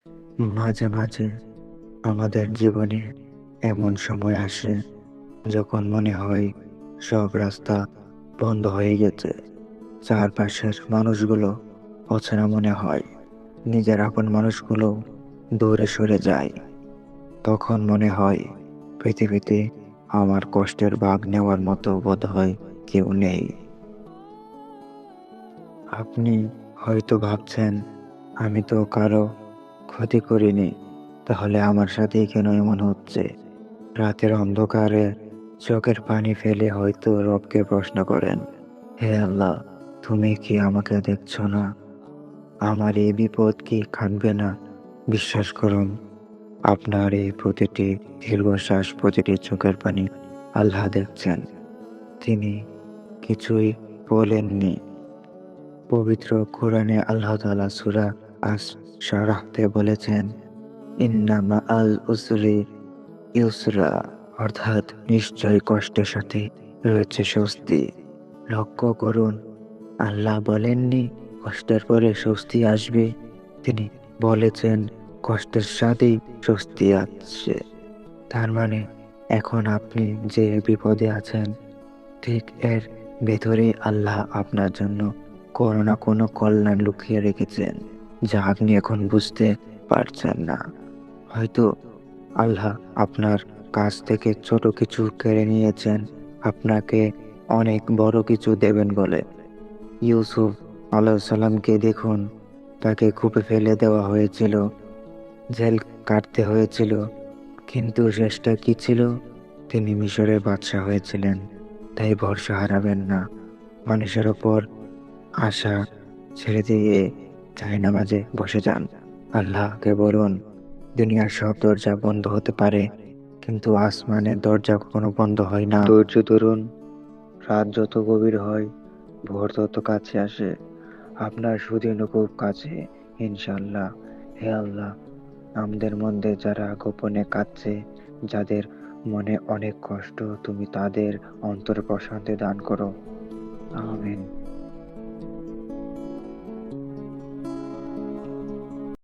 মাঝে মাঝে আমাদের জীবনে এমন সময় আসে যখন মনে হয় সব রাস্তা বন্ধ হয়ে গেছে, চারপাশের মানুষগুলো অচেনা মনে হয়, নিজের আপন মানুষগুলো দূরে সরে যায়। তখন মনে হয় পৃথিবীতে আমার কষ্টের ভাগ নেওয়ার মতো বোধহয় কেউ নেই। আপনি হয়তো ভাবছেন, আমি তো কারো ক্ষতি করিনি, তাহলে আমার সাথেই কেন এমন হচ্ছে? রাতের অন্ধকারে চোখের পানি ফেলে হয়তো রবকে প্রশ্ন করেন, হে আল্লাহ, তুমি কি আমাকে দেখছো না? আমার এই বিপদ কি কাটবে না? বিশ্বাস করুন, আপনার এই প্রতিটি দীর্ঘশ্বাস, প্রতিটি চোখের পানি আল্লাহ দেখছেন। তিনি কিছুই বলেননি। পবিত্র কোরআনে আল্লাহ তাআলা সূরা আস শারাহতে বলেছেন, ইন্না মাআল উসরি ইউসরা, অর্থাৎ নিশ্চয় কষ্টের সাথে রয়েছে স্বস্তি। লক্ষ্য করুন, আল্লাহ বলেননি কষ্টের পরে স্বস্তি আসবে, তিনি বলেছেন কষ্টের সাথেই স্বস্তি আছে। তার মানে এখন আপনি যে বিপদে আছেন, ঠিক এর ভেতরেই আল্লাহ আপনার জন্য কোনো না কোনো কল্যাণ লুকিয়ে রেখেছেন, যা আপনি এখন বুঝতে পারছেন না। হয়তো আল্লাহ আপনার কাছ থেকে ছোট কিছু কেড়ে নিয়েছেন, আপনাকে অনেক বড় কিছু দেবেন বলে। ইউসুফ আলাইহিসসালামকে দেখুন, তাকে কূপে ফেলে দেওয়া হয়েছিল, জেল কাটতে হয়েছিল, কিন্তু শেষটা কি ছিল? তিনি মিশরের বাদশা হয়েছিলেন। তাই ভরসা হারাবেন না। মানুষের ওপর আশা ছেড়ে দিয়ে জায়নামাজে বসে যান। আল্লাহকে বলুন, দুনিয়ার সব দরজা বন্ধ হতে পারে, কিন্তু আসমানের দরজা কখনো বন্ধ হয় না। ধৈর্য ধরুন, রাত যত গভীর হয়, ভোর তত কাছে আসে। আপনার সুদিন খুব কাছে, ইনশাল্লাহ। হে আল্লাহ, আমাদের মধ্যে যারা গোপনে কাঁদছে, যাদের মনে অনেক কষ্ট, তুমি তাদের অন্তর প্রশান্তি দান করো। আমিন।